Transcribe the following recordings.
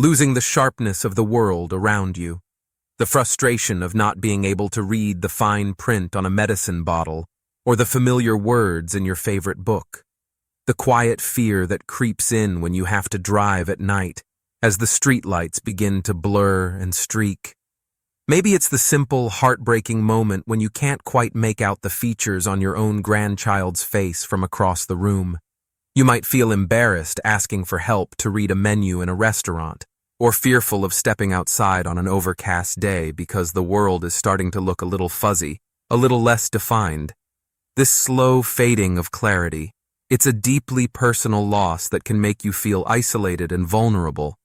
losing the sharpness of the world around you, the frustration of not being able to read the fine print on a medicine bottle or the familiar words in your favorite book, the quiet fear that creeps in when you have to drive at night as the streetlights begin to blur and streak. Maybe it's the simple, heartbreaking moment when you can't quite make out the features on your own grandchild's face from across the room. You might feel embarrassed asking for help to read a menu in a restaurant, or fearful of stepping outside on an overcast day because the world is starting to look a little fuzzy, a little less defined. This slow fading of clarity, it's a deeply personal loss that can make you feel isolated and vulnerable.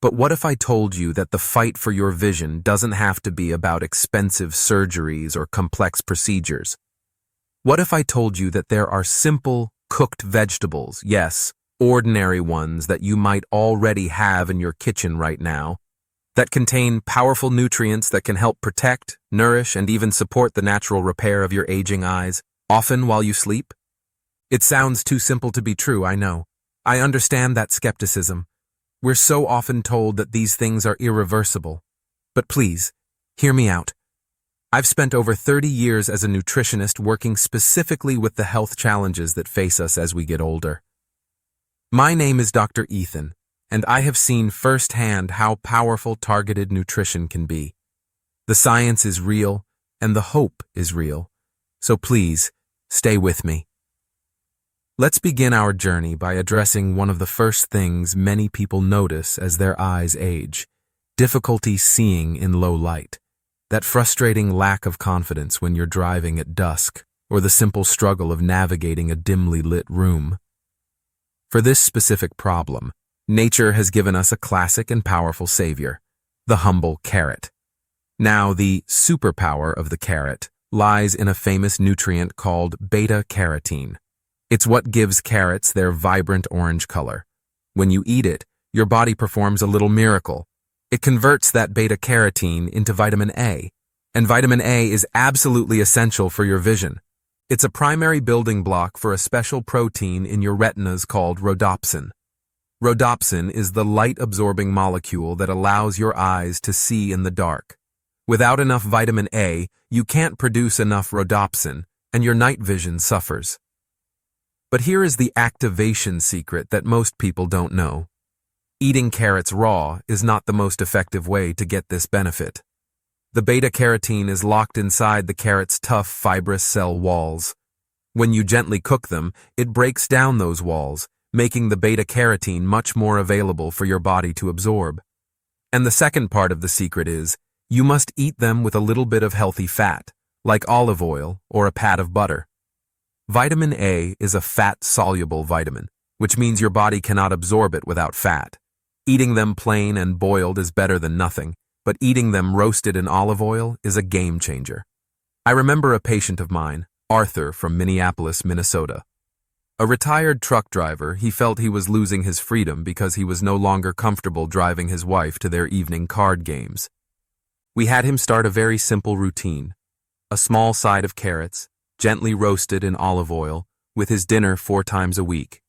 But what if I told you that the fight for your vision doesn't have to be about expensive surgeries or complex procedures? What if I told you that there are simple, cooked vegetables, yes, ordinary ones that you might already have in your kitchen right now, that contain powerful nutrients that can help protect, nourish, and even support the natural repair of your aging eyes, often while you sleep? It sounds too simple to be true, I know. I understand that skepticism. We're so often told that these things are irreversible. But please, hear me out. I've spent over 30 years as a nutritionist working specifically with the health challenges that face us as we get older. My name is Dr. Ethan, and I have seen firsthand how powerful targeted nutrition can be. The science is real, and the hope is real. So please, stay with me. Let's begin our journey by addressing one of the first things many people notice as their eyes age: difficulty seeing in low light. That frustrating lack of confidence when you're driving at dusk, or the simple struggle of navigating a dimly lit room. For this specific problem, nature has given us a classic and powerful savior, the humble carrot. Now, the superpower of the carrot lies in a famous nutrient called beta-carotene. It's what gives carrots their vibrant orange color. When you eat it, your body performs a little miracle. It converts that beta-carotene into vitamin A, and vitamin A is absolutely essential for your vision. It's a primary building block for a special protein in your retinas called rhodopsin. Rhodopsin is the light-absorbing molecule that allows your eyes to see in the dark. Without enough vitamin A, you can't produce enough rhodopsin, and your night vision suffers. But here is the activation secret that most people don't know. Eating carrots raw is not the most effective way to get this benefit. The beta-carotene is locked inside the carrot's tough, fibrous cell walls. When you gently cook them, it breaks down those walls, making the beta-carotene much more available for your body to absorb. And the second part of the secret is, you must eat them with a little bit of healthy fat, like olive oil or a pat of butter. Vitamin A is a fat-soluble vitamin, which means your body cannot absorb it without fat. Eating them plain and boiled is better than nothing, but eating them roasted in olive oil is a game changer. I remember a patient of mine, Arthur from Minneapolis, Minnesota. A retired truck driver, he felt he was losing his freedom because he was no longer comfortable driving his wife to their evening card games. We had him start a very simple routine: a small side of carrots, gently roasted in olive oil, with his dinner 4 times a week.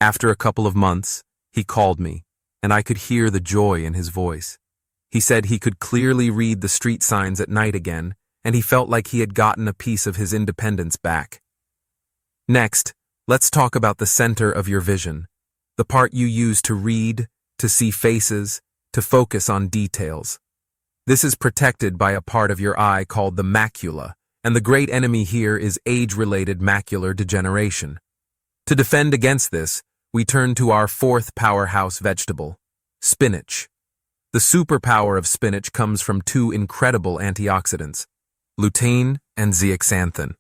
After a couple of months, he called me, and I could hear the joy in his voice. He said he could clearly read the street signs at night again, and he felt like he had gotten a piece of his independence back. Next, let's talk about the center of your vision, the part you use to read, to see faces, to focus on details. This is protected by a part of your eye called the macula, and the great enemy here is age-related macular degeneration. To defend against this, we turn to our fourth powerhouse vegetable, spinach. The superpower of spinach comes from 2 incredible antioxidants, lutein and zeaxanthin.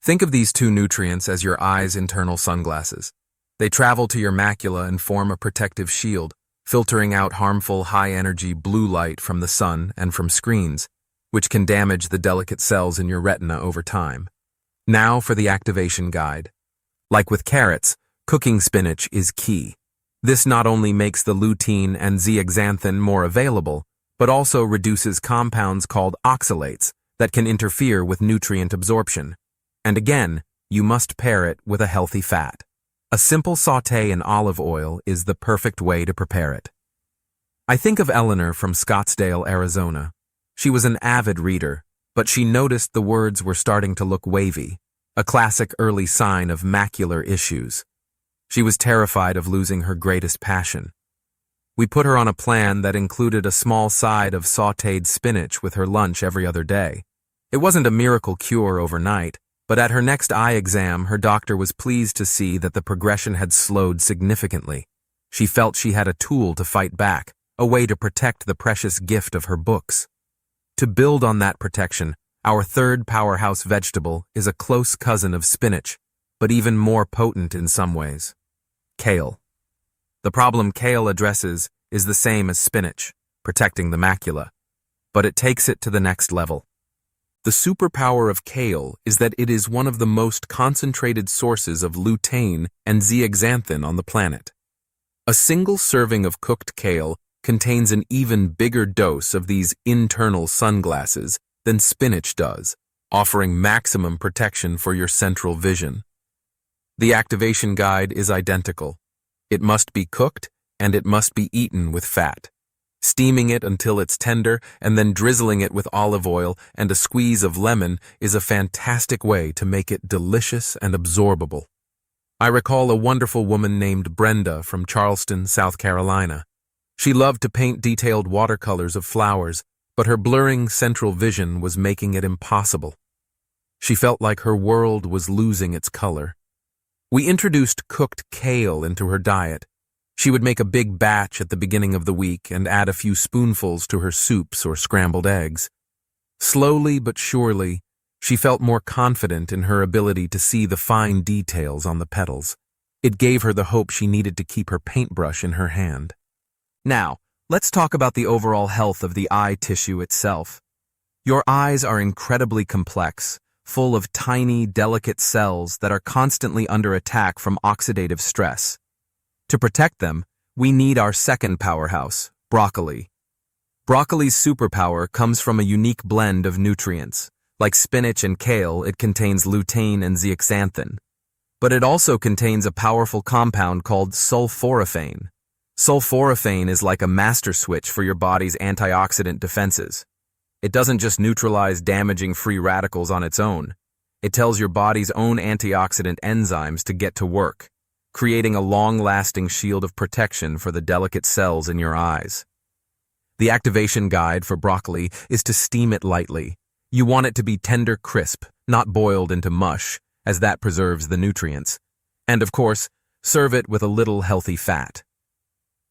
Think of these 2 nutrients as your eye's internal sunglasses. They travel to your macula and form a protective shield, filtering out harmful high-energy blue light from the sun and from screens, which can damage the delicate cells in your retina over time. Now for the activation guide. Like with carrots, cooking spinach is key. This not only makes the lutein and zeaxanthin more available, but also reduces compounds called oxalates that can interfere with nutrient absorption. And again, you must pair it with a healthy fat. A simple sauté in olive oil is the perfect way to prepare it. I think of Eleanor from Scottsdale, Arizona. She was an avid reader, but she noticed the words were starting to look wavy, a classic early sign of macular issues. She was terrified of losing her greatest passion. We put her on a plan that included a small side of sautéed spinach with her lunch every other day. It wasn't a miracle cure overnight, but at her next eye exam, her doctor was pleased to see that the progression had slowed significantly. She felt she had a tool to fight back, a way to protect the precious gift of her books. To build on that protection, our third powerhouse vegetable is a close cousin of spinach, but even more potent in some ways: kale. The problem kale addresses is the same as spinach, protecting the macula, but it takes it to the next level. The superpower of kale is that it is one of the most concentrated sources of lutein and zeaxanthin on the planet. A single serving of cooked kale contains an even bigger dose of these internal sunglasses than spinach does, offering maximum protection for your central vision. The activation guide is identical. It must be cooked, and it must be eaten with fat. Steaming it until it's tender and then drizzling it with olive oil and a squeeze of lemon is a fantastic way to make it delicious and absorbable. I recall a wonderful woman named Brenda from Charleston, South Carolina. She loved to paint detailed watercolors of flowers, but her blurring central vision was making it impossible. She felt like her world was losing its color. We introduced cooked kale into her diet. She would make a big batch at the beginning of the week and add a few spoonfuls to her soups or scrambled eggs. Slowly but surely, she felt more confident in her ability to see the fine details on the petals. It gave her the hope she needed to keep her paintbrush in her hand. Now, let's talk about the overall health of the eye tissue itself. Your eyes are incredibly complex, full of tiny, delicate cells that are constantly under attack from oxidative stress. To protect them, we need our second powerhouse, broccoli. Broccoli's superpower comes from a unique blend of nutrients. Like spinach and kale, it contains lutein and zeaxanthin. But it also contains a powerful compound called sulforaphane. Sulforaphane is like a master switch for your body's antioxidant defenses. It doesn't just neutralize damaging free radicals on its own. It tells your body's own antioxidant enzymes to get to work, creating a long-lasting shield of protection for the delicate cells in your eyes. The activation guide for broccoli is to steam it lightly. You want it to be tender crisp, not boiled into mush, as that preserves the nutrients. And of course, serve it with a little healthy fat.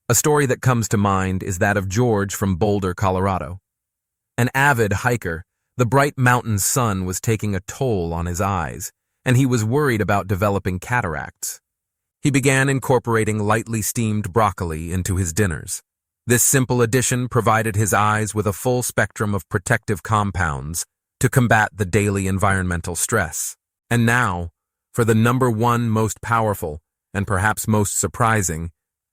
A story that comes to mind is that of George from Boulder, Colorado. An avid hiker, the bright mountain sun was taking a toll on his eyes, and he was worried about developing cataracts. He began incorporating lightly steamed broccoli into his dinners. This simple addition provided his eyes with a full spectrum of protective compounds to combat the daily environmental stress. And now, for the number one most powerful, and perhaps most surprising,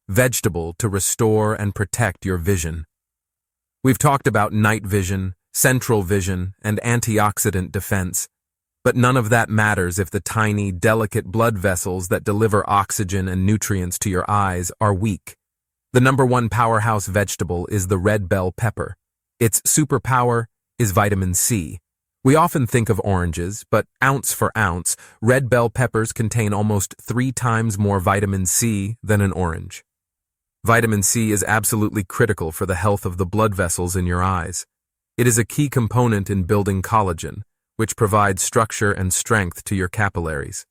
vegetable to restore and protect your vision. We've talked about night vision, central vision, and antioxidant defense, but none of that matters if the tiny, delicate blood vessels that deliver oxygen and nutrients to your eyes are weak. The number one powerhouse vegetable is the red bell pepper. Its superpower is vitamin C. We often think of oranges, but ounce for ounce, red bell peppers contain almost 3 times more vitamin C than an orange. Vitamin C is absolutely critical for the health of the blood vessels in your eyes. It is a key component in building collagen, which provides structure and strength to your capillaries.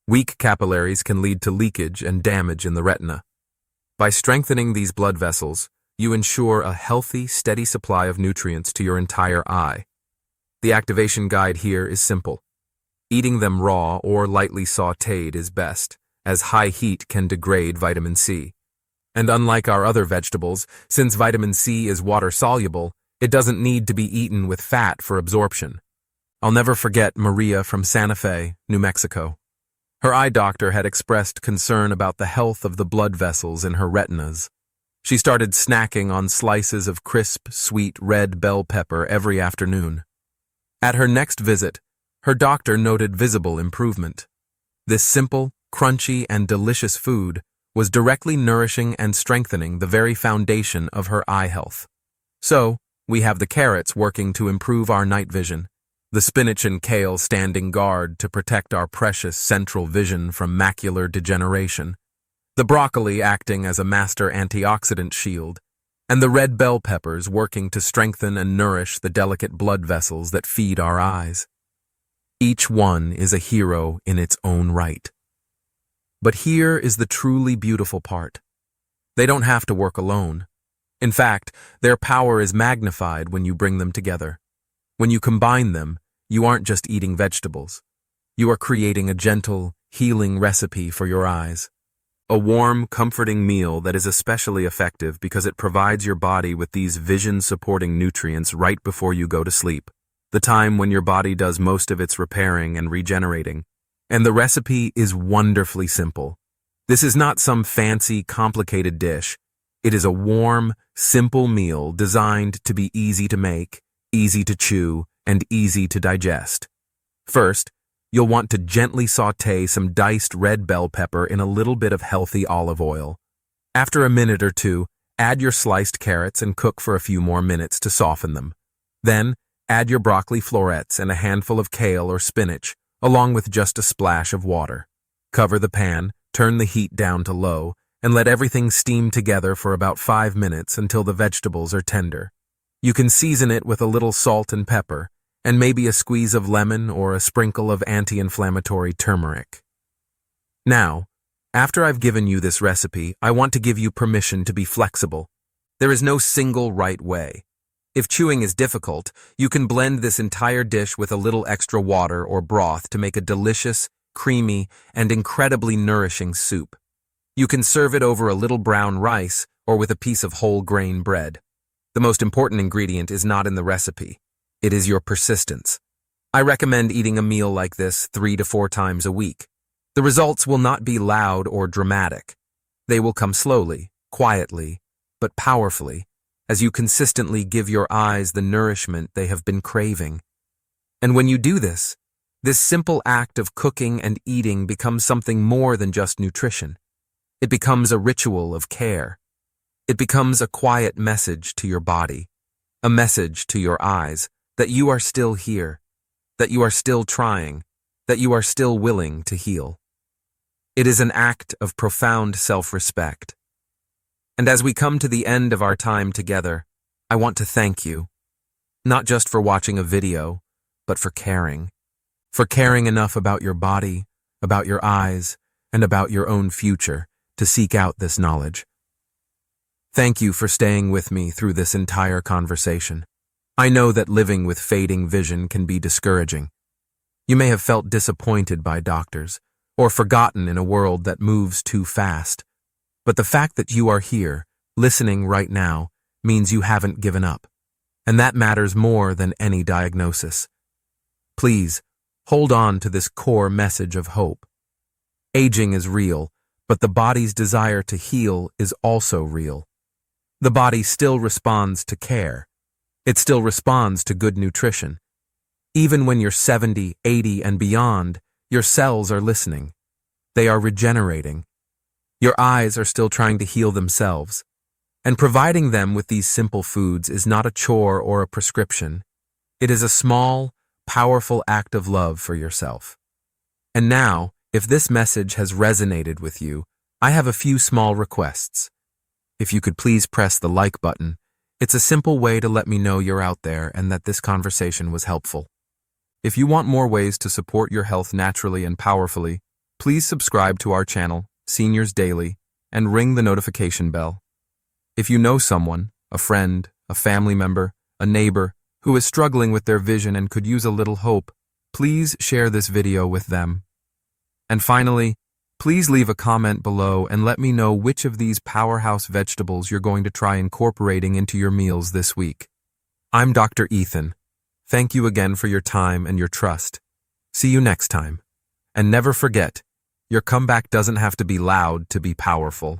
Weak capillaries can lead to leakage and damage in the retina. By strengthening these blood vessels, you ensure a healthy, steady supply of nutrients to your entire eye. The activation guide here is simple. Eating them raw or lightly sautéed is best, as high heat can degrade vitamin C. And unlike our other vegetables, since vitamin C is water-soluble, it doesn't need to be eaten with fat for absorption. I'll never forget Maria from Santa Fe, New Mexico. Her eye doctor had expressed concern about the health of the blood vessels in her retinas. She started snacking on slices of crisp, sweet red bell pepper every afternoon. At her next visit, her doctor noted visible improvement. This simple, crunchy, and delicious food was directly nourishing and strengthening the very foundation of her eye health. So, we have the carrots working to improve our night vision, the spinach and kale standing guard to protect our precious central vision from macular degeneration, the broccoli acting as a master antioxidant shield, and the red bell peppers working to strengthen and nourish the delicate blood vessels that feed our eyes. Each one is a hero in its own right. But here is the truly beautiful part. They don't have to work alone. In fact, their power is magnified when you bring them together. When you combine them, you aren't just eating vegetables. You are creating a gentle, healing recipe for your eyes. A warm, comforting meal that is especially effective because it provides your body with these vision-supporting nutrients right before you go to sleep, the time when your body does most of its repairing and regenerating. And the recipe is wonderfully simple. This is not some fancy, complicated dish. It is a warm, simple meal designed to be easy to make, easy to chew, and easy to digest. First, you'll want to gently sauté some diced red bell pepper in a little bit of healthy olive oil. After a minute or two, add your sliced carrots and cook for a few more minutes to soften them. Then, add your broccoli florets and a handful of kale or spinach, along with just a splash of water. Cover the pan, turn the heat down to low, and let everything steam together for about 5 minutes until the vegetables are tender. You can season it with a little salt and pepper, and maybe a squeeze of lemon or a sprinkle of anti-inflammatory turmeric. Now, after I've given you this recipe, I want to give you permission to be flexible. There is no single right way. If chewing is difficult, you can blend this entire dish with a little extra water or broth to make a delicious, creamy, and incredibly nourishing soup. You can serve it over a little brown rice or with a piece of whole grain bread. The most important ingredient is not in the recipe. It is your persistence. I recommend eating a meal like this 3 to 4 times a week. The results will not be loud or dramatic. They will come slowly, quietly, but powerfully, as you consistently give your eyes the nourishment they have been craving. And when you do this simple act of cooking and eating becomes something more than just nutrition. It becomes a ritual of care. It becomes a quiet message to your body, a message to your eyes that you are still here, that you are still trying, that you are still willing to heal. It is an act of profound self-respect. And as we come to the end of our time together, I want to thank you, not just for watching a video, but for caring enough about your body, about your eyes, and about your own future to seek out this knowledge. Thank you for staying with me through this entire conversation. I know that living with fading vision can be discouraging. You may have felt disappointed by doctors, or forgotten in a world that moves too fast. But the fact that you are here, listening right now, means you haven't given up. And that matters more than any diagnosis. Please, hold on to this core message of hope. Aging is real, but the body's desire to heal is also real. The body still responds to care. It still responds to good nutrition. Even when you're 70, 80, and beyond, your cells are listening. They are regenerating. Your eyes are still trying to heal themselves. And providing them with these simple foods is not a chore or a prescription. It is a small, powerful act of love for yourself. And now, if this message has resonated with you, I have a few small requests. If you could please press the like button. It's a simple way to let me know you're out there and that this conversation was helpful. If you want more ways to support your health naturally and powerfully, please subscribe to our channel, Seniors Daily, and ring the notification bell. If you know someone, a friend, a family member, a neighbor, who is struggling with their vision and could use a little hope, please share this video with them. And finally, please leave a comment below and let me know which of these powerhouse vegetables you're going to try incorporating into your meals this week. I'm Dr. Ethan. Thank you again for your time and your trust. See you next time. And never forget, your comeback doesn't have to be loud to be powerful.